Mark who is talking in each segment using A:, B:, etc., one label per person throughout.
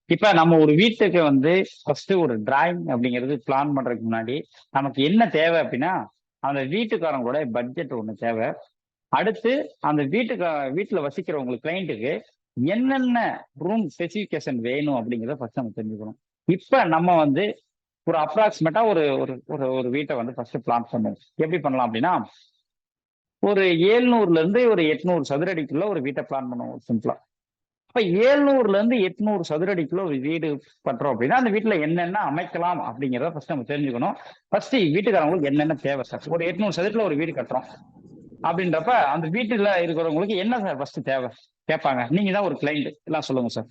A: இப்ப நம்ம ஒரு வீட்டுக்கு வந்து ஃபர்ஸ்ட் ஒரு டிராயிங் அப்படிங்கிறது பிளான் பண்றதுக்கு முன்னாடி நமக்கு என்ன தேவை அப்படின்னா அந்த வீட்டுக்காரங்களோட பட்ஜெட் ஒண்ணு தேவை. அடுத்து அந்த வீட்டுல வசிக்கிறவங்களுக்கு கிளைண்ட்டுக்கு என்னென்ன ரூம் ஸ்பெசிபிகேஷன் வேணும் அப்படிங்கிறத ஃபர்ஸ்ட் நம்ம தெரிஞ்சுக்கணும். இப்ப நம்ம வந்து ஒரு அப்ராக்சிமேட்டா ஒரு ஒரு ஒரு ஒரு வீட்டை வந்து ஃபர்ஸ்ட் பிளான் பண்ணுவோம். எப்படி பண்ணலாம் அப்படின்னா ஒரு 700ல இருந்து ஒரு 800 சதுரடிக்குள்ள ஒரு வீட்டை பிளான் பண்ணுவோம் சிம்பிளா. அப்ப 700ல இருந்து 800 சதுரடிக்குள்ள ஒரு வீடு பண்றோம் அப்படின்னா அந்த வீட்டுல என்னென்ன அமைக்கலாம் அப்படிங்கிறத ஃபர்ஸ்ட் நம்ம தெரிஞ்சுக்கணும். ஃபர்ஸ்ட் வீட்டுக்காரங்களுக்கு என்னென்ன தேவை சார், ஒரு 800 சதுரத்துல ஒரு வீடு கட்டுறோம் அப்படின்றப்ப அந்த வீட்டுல இருக்கிறவங்களுக்கு என்ன சார் ஃபர்ஸ்ட் தேவை கேட்பாங்க. நீங்க தான் ஒரு கிளைண்ட், எல்லாம் சொல்லுங்க சார்.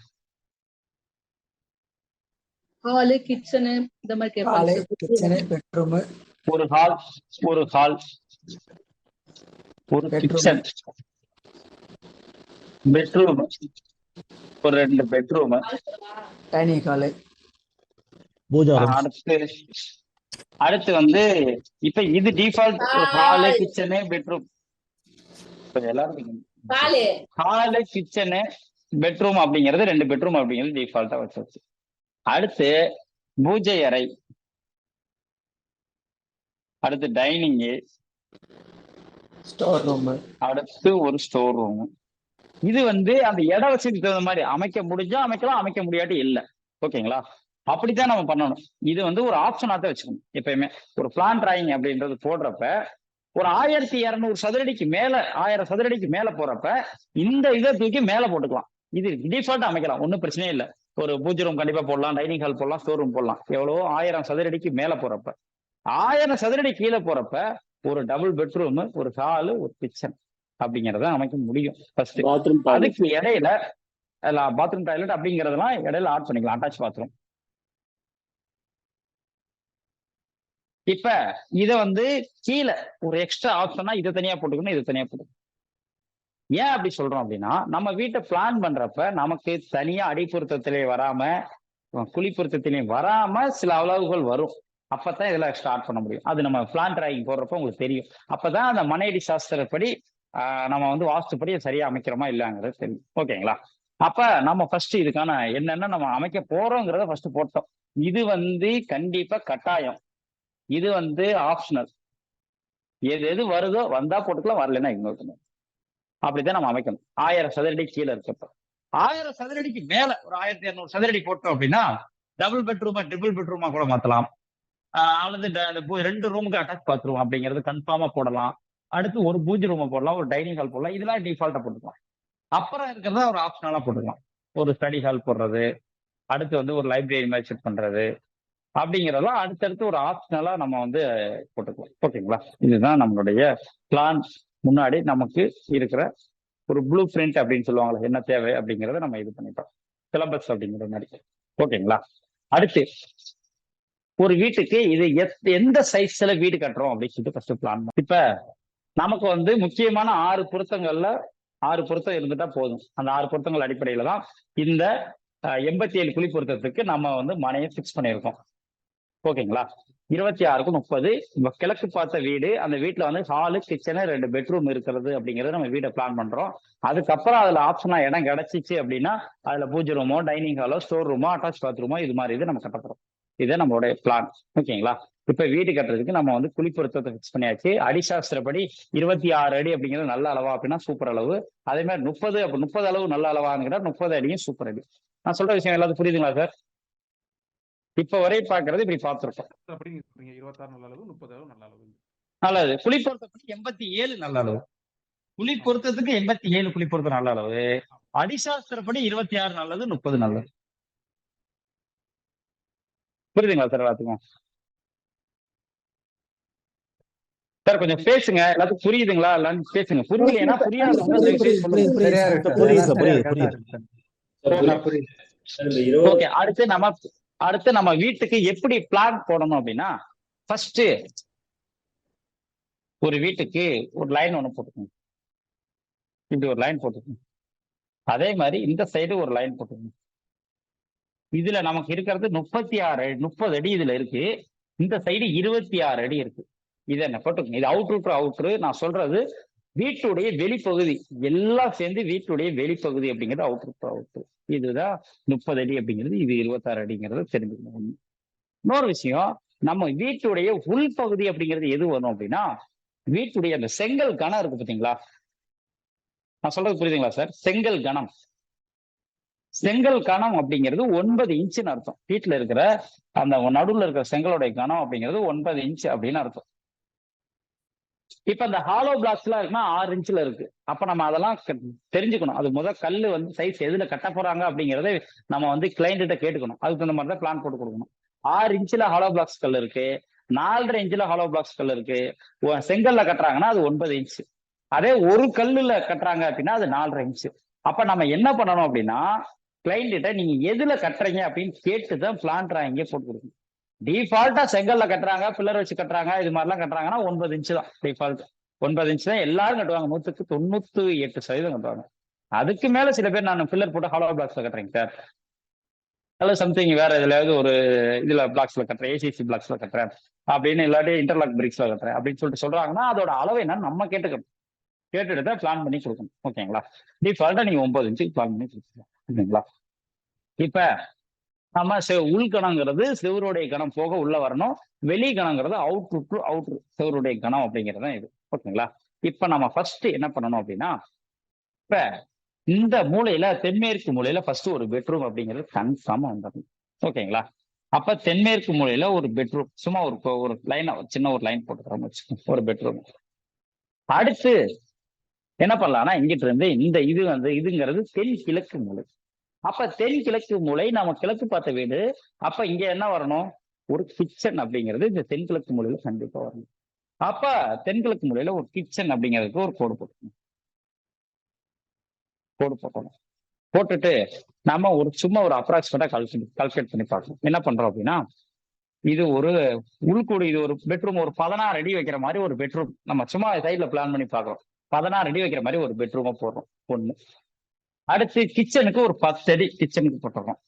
B: ஹாலு, கிச்சனு இந்த மாதிரி கேட்பாங்க.
C: பெட்ரூம்,
A: ஒரு ஹால், ஒரு ஹால், ஒரு கிச்சன், பெட்ரூம், ஒரு 2 பெட்ரூம்,
C: டைனிங் ஹால்,
A: அடுத்து வந்து இப்ப இது டிஃபால்ட் ஹாலு, கிச்சனு, பெட்ரூம். எல்லாரும் ஹாலு, கிச்சனு, பெட்ரூம் அப்படிங்கிறது 2 பெட்ரூம் அப்படிங்கிறது டிஃபால்ட்டா வச்சாச்சு. அடுத்து பூஜை அறை, அடுத்து டைனிங்கு,
C: ஸ்டோர் ரூம்,
A: அடுத்து ஒரு ஸ்டோர் ரூம். இது வந்து அந்த இட வசதிக்கு தகுந்த மாதிரி அமைக்க முடிஞ்சா அமைக்கலாம், அமைக்க முடியாட்டி இல்லை. ஓகேங்களா? அப்படித்தான் நம்ம பண்ணணும். இது வந்து ஒரு ஆப்ஷனா தான் வச்சுக்கணும். எப்பயுமே ஒரு பிளான் டிராயிங் அப்படின்றது போடுறப்ப ஒரு 1200 சதுரடிக்கு மேல 1000 சதுரடிக்கு மேல போறப்ப இந்த இதை தூக்கி மேல போட்டுக்கலாம். இது டிஃபால்ட் அமைக்கலாம், ஒன்றும் பிரச்சனையே இல்லை. ஒரு பூஜை ரூம் கண்டிப்பா போடலாம், டைனிங் ஹால் போடலாம், ஸ்டோர் ரூம் போடலாம். எவ்வளவோ 1000 சதுரடிக்கு மேல போறப்ப 1000 சதுரடி கீழே போறப்ப ஒரு டபுள் பெட்ரூம், ஒரு ஹாலு, ஒரு கிச்சன் அப்படிங்கிறத அமைக்க முடியும். ஃபர்ஸ்ட் அதுக்கு இடையில பாத்ரூம் டாய்லெட் அப்படிங்கறதெல்லாம் இடையில ஆட் பண்ணிக்கலாம், அட்டாச் பாத்ரூம். இப்ப இத வந்து கீழே ஒரு எக்ஸ்ட்ரா ஆப்ஷனா இதை தனியா போட்டுக்கணும், இதை தனியா போட்டுக்கணும். ஏன் அப்படி சொல்றோம் அப்படின்னா நம்ம வீட்டை பிளான் பண்றப்ப நமக்கு தனியா அடிப்பொருத்தத்திலே வராம குழிப்பொருத்தத்திலையும் வராம சில அளவுகள் வரும். அப்பதான் இதெல்லாம் ஸ்டார்ட் பண்ண முடியும். அது நம்ம பிளான் டிராயிங் போடுறப்ப உங்களுக்கு தெரியும். அப்பதான் அந்த மனையடி சாஸ்திரப்படி நம்ம வந்து வாஸ்துப்படி சரியா அமைக்கிறோமா இல்லைங்கிறது தெரியும். ஓகேங்களா? அப்ப நம்ம ஃபர்ஸ்ட் இதுக்கான என்னென்ன நம்ம அமைக்க போறோங்கிறத ஃபர்ஸ்ட் போட்டோம். இது வந்து கண்டிப்பா கட்டாயம், இது வந்து ஆப்ஷனல். எது எது வருதோ வந்தா போட்டுக்கலாம், வரலன்னா இக்னோர் பண்ணுவோம். அப்படித்தான் நம்ம அமைக்கணும். 1000 சதுரடி கீழே இருக்கப்ப 1000 சதுரடிக்கு மேல ஒரு 1200 சதுரடி போட்டோம் அப்படின்னா டபுள் பெட்ரூமா ட்ரிபிள் பெட்ரூமா கூட மாத்தலாம். அல்லது 2 ரூமுக்கு அட்டாச் பாத்ரூம் அப்படிங்கிறது கன்ஃபார்மா போடலாம். அடுத்து ஒரு பூஜை ரூமை போடலாம், ஒரு டைனிங் ஹால் போடலாம். இதெல்லாம் டிஃபால்ட்டா போட்டுக்கலாம். அப்புறம் இருக்கிறதா ஒரு ஆப்ஷனலா போட்டுக்கலாம். ஒரு ஸ்டடி ஹால் போடுறது, அடுத்து வந்து ஒரு லைப்ரரி மாதிரி செட் பண்றது அப்படிங்கிறதெல்லாம் அடுத்தடுத்து ஒரு ஆப்ஷனலா நம்ம வந்து போட்டுக்கலாம். ஓகேங்களா? இதுதான் நம்மளுடைய பிளான். முன்னாடி நமக்கு இருக்கிற ஒரு ப்ளூ பிரிண்ட் அப்படின்னு சொல்லுவாங்களே, என்ன தேவை அப்படிங்கிறத நம்ம இது பண்ணிட்டோம், சிலபஸ் அப்படிங்கிற மாதிரி. ஓகேங்களா? அடுத்து ஒரு வீட்டுக்கு இது எந்த சைஸ்ல வீடு கட்டுறோம் அப்படின்னு சொல்லிட்டு ஃபர்ஸ்ட் பிளான். இப்ப நமக்கு வந்து முக்கியமான 6 பொருத்தங்கள்ல 6 பொருத்தம் இருந்துட்டா போதும். அந்த 6 பொருத்தங்கள் அடிப்படையில தான் இந்த 87 குழி பொருத்தத்துக்கு நம்ம வந்து மனையை பிக்ஸ் பண்ணியிருக்கோம். ஓகேங்களா? 26க்கு 30 கிழக்கு பார்த்த வீடு. அந்த வீட்டுல வந்து ஹாலு, கிச்சனு, 2 பெட்ரூம் இருக்கிறது அப்படிங்கறத நம்ம வீட்டை பிளான் பண்றோம். அதுக்கப்புறம் அதுல ஆப்ஷனா இடம் கிடைச்சிச்சு அப்படின்னா அதுல பூஜை ரூமோ, டைனிங் ஹாலோ, ஸ்டோர் ரூமோ, அட்டாச் பாத்ரூமோ இது மாதிரி இது நம்ம கட்டப்படுறோம். இதே நம்மளுடைய பிளான். ஓகேங்களா? இப்ப வீடு கட்டுறதுக்கு நம்ம வந்து குழி பொருத்தத்தை பிக்ஸ் பண்ணியாச்சு. அடிசாஸ்திரப்படி 26 அடி அப்படிங்கிறது நல்ல அளவா அப்படின்னா சூப்பர் அளவு. அதே மாதிரி 30 அளவு நல்ல அளவாங்கிற 30 அடியும் சூப்பர் அடி. நான் சொல்ற விஷயம் எல்லாத்துக்கும் புரியுதுங்களா சார்? இப்ப வரை பாக்குறது இப்படி பார்த்திருக்கோம்.
D: 26 நல்ல அளவு, 30 அளவு நல்ல அளவு.
A: நல்லது. குழி பொருத்தத்துக்கு 87 நல்ல அளவு. குழி பொருத்தத்துக்கு 87 குழி பொருத்தம் நல்ல அளவு. அடிசாஸ்திரப்படி 26 நல்லது, 30 நல்லது. புரியுதுங்களா சார் எல்லாத்துக்கும்? சார் கொஞ்சம் பேசுங்க, எல்லாத்துக்கும் புரியுதுங்களா? எல்லாரும் பேசுங்க. புரியலைன்னா ஓகே. அடுத்து நம்ம வீட்டுக்கு எப்படி பிளான் போடணும் அப்படின்னா ஃபர்ஸ்ட் ஒரு வீட்டுக்கு ஒரு லைன் ஒண்ணு போட்டுக்கணும். இப்படி ஒரு லைன் போட்டுக்கணும். அதே மாதிரி இந்த சைடு ஒரு லைன் போட்டுக்கணும். இதுல நமக்கு இருக்கிறது 30 அடி இதுல இருக்கு. இந்த சைடு 26 அடி இருக்கு. இதை என்ன போட்டுக்கணும். இது அவுட்ரு. நான் சொல்றது வீட்டுடைய வெளிப்பகுதி எல்லாம் சேர்ந்து வீட்டுடைய வெளிப்பகுதி அப்படிங்கிறது அவுட்ரு. இதுதான் 30 அடி அப்படிங்கிறது, இது 26 அடிங்கிறது தெரிஞ்சுக்கணும். இன்னொரு விஷயம், நம்ம வீட்டுடைய உள்பகுதி அப்படிங்கிறது எது வரும் அப்படின்னா, வீட்டுடைய அந்த செங்கல் கணம் இருக்கு பாத்தீங்களா? நான் சொல்றது புரியுதுங்களா சார்? செங்கல் கணம். செங்கல் கணம் அப்படிங்கிறது 9 இன்ச்சுன்னு அர்த்தம். வீட்டுல இருக்கிற அந்த நடுவுல இருக்கிற செங்கலுடைய கணம் அப்படிங்கிறது 9 இன்ச் அப்படின்னு அர்த்தம். இப்ப இந்த ஹாலோ பிளாக்ஸ் எல்லாம் இருக்குன்னா 6 இன்ச்ல இருக்கு. அப்ப நம்ம அதெல்லாம் தெரிஞ்சுக்கணும். அது கல்லு வந்து சைஸ் எதுல கட்ட போறாங்க அப்படிங்கறத நம்ம வந்து கிளைண்ட்ட கேட்டுக்கணும். அதுக்கு தகுந்த மாதிரி தான் பிளான் போட்டு கொடுக்கணும். 6 இன்ச்ல ஹாலோ பிளாக்ஸ் கல் இருக்கு, 4.5 இன்ச்ல ஹாலோ பிளாக்ஸ் கல் இருக்கு. செங்கல்ல கட்டுறாங்கன்னா அது 9 இன்ச். அதே ஒரு கல்லுல கட்டுறாங்க அப்படின்னா அது 4.5 இன்ச். அப்ப நம்ம என்ன பண்ணணும் அப்படின்னா, கிளைண்ட்ட நீங்க எதுல கட்டுறீங்க அப்படின்னு கேட்டுதான் பிளான் டிராயிங்கே போட்டு கொடுக்கணும். டிஃபால்ட்டா செங்கல்ல கட்டுறாங்க, பில்லர் வச்சு கட்டுறாங்க, இது மாதிரிலாம் கட்டுறாங்கன்னா 9 இன்ச் தான் டிஃபால்ட். 9 இன்ச் தான் எல்லாரும் கட்டுவாங்க. 100க்கு 98% கட்டுவாங்க. அதுக்கு மேல சில பேர் நான் பில்லர் போட்டு ஹாலோ பிளாக்ஸ்ல கட்டுறேங்க சார், அல்ல சம்திங் வேற எதுலயாவது ஒரு இதுல பிளாக்ஸ்ல கட்டுறேன், ஏசிசி பிளாக்ஸ்ல கட்டுறேன் அப்படின்னு, இல்லாட்டி இன்டர்லாக் பிரிக்ஸ்ல கட்டுறேன் அப்படின்னு சொல்லிட்டு சொல்றாங்கன்னா அதோட அளவு என்னன்னு நம்ம கேட்டுக்கணும். கேட்டுட்டு தான் பிளான் பண்ணி கொடுக்கணும். ஓகேங்களா? டிஃபால்ட்டா நீங்க 9 இன்ச்சுக்கு பிளான் பண்ணி கொடுக்கலாம். ஓகேங்களா? இப்ப நம்ம உள்கணங்கிறது செவருடைய கணம் போக உள்ள வரணும், வெளி கணங்கிறது அவுட்ரு டு அவுட்ரு செவருடைய கணம் அப்படிங்கிறது தான் இது. ஓகேங்களா? இப்ப நம்ம ஃபர்ஸ்ட் என்ன பண்ணணும் அப்படின்னா, இப்ப இந்த மூலையில தென்மேற்கு மூலையில ஃபர்ஸ்ட் ஒரு பெட்ரூம் அப்படிங்கிறது கன்ஃபார்மா வந்துடணும். ஓகேங்களா? அப்ப தென்மேற்கு மூலையில ஒரு பெட்ரூம், சும்மா ஒரு லைன், சின்ன ஒரு லைன் போட்டுக்கிறோம் வச்சுக்கோங்க, ஒரு பெட்ரூம். அடுத்து என்ன பண்ணலாம்னா, இங்கிட்டு இருந்து இந்த இது வந்து இதுங்கிறது தென் கிழக்கு மூலை. அப்ப தென் கிழக்கு மூலை நம்ம கிழக்கு பார்த்த வீடு. அப்ப இங்க என்ன வரணும்? ஒரு கிச்சன் அப்படிங்கிறது இந்த தென்கிழக்கு மூலையில கண்டிப்பா வரணும். அப்ப தென்கிழக்கு மூலையில ஒரு கிச்சன் அப்படிங்கிறதுக்கு ஒரு கோடு போட்டணும். போட்டுட்டு நம்ம சும்மா ஒரு அப்ராக்சிமேட்டா கால்குலேட் பண்ணி பார்க்கணும். என்ன பண்றோம் அப்படின்னா, இது ஒரு உள்கூடு, இது ஒரு பெட்ரூம், ஒரு 16 அடி வைக்கிற மாதிரி ஒரு பெட்ரூம் நம்ம சும்மா சைட்ல பிளான் பண்ணி பார்க்கறோம். 16 அடி வைக்கிற மாதிரி ஒரு பெட்ரூமை போடுறோம் ஒண்ணு. அடுத்து கிச்சனுக்கு ஒரு 10 அடி கிச்சனுக்கு போட்டுறோம்.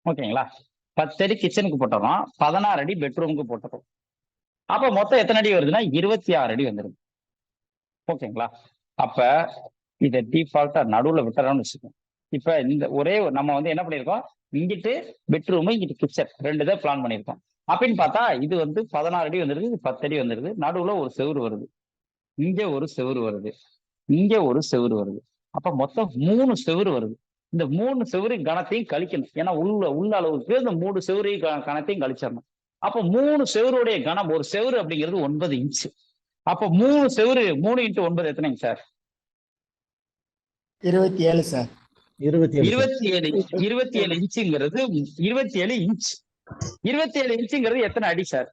A: ஓகேங்களா? 10 அடி கிச்சனுக்கு போட்டுறோம், 16 அடி பெட்ரூமுக்கு போட்டுறோம். அப்ப மொத்தம் எத்தனை அடி வருதுன்னா 26 அடி வந்துருது. ஓகேங்களா? அப்ப இதை டிஃபால்ட்டா நடுவுல விட்டுறோம்னு வச்சுக்கோங்க. இப்ப இந்த ஒரே நம்ம வந்து என்ன பண்ணிருக்கோம், இங்கிட்டு பெட்ரூம் இங்கிட்டு கிச்சன் 2 தான் பிளான் பண்ணிருக்கோம். அப்படின்னு பார்த்தா இது வந்து 16 அடி வந்துருது, இது 10 அடி வந்துருது. நடுவுல ஒரு செவுரு வருது, இங்க ஒரு செவுரு வருது, இங்க ஒரு செவுரு வருது. அப்ப மொத்தம் 3 செவுரு வருது. இந்த 3 செவுரு கணத்தையும் கழிக்கணும். ஏன்னா உள்ள அளவுக்கு இந்த 3 செவுரு கணத்தையும் கழிச்சிடணும். அப்ப 3 செவருடைய கணம், ஒரு செவுரு அப்படிங்கிறது 9 இன்ச்சு. அப்ப 3 செவுரு 3 × 9 எத்தனைங்க சார்?
C: 27 சார்.
A: 27 இன்ச்சுங்கிறது 27 இன்ச். 27 இன்ச்சுங்கிறது எத்தனை அடி சார்?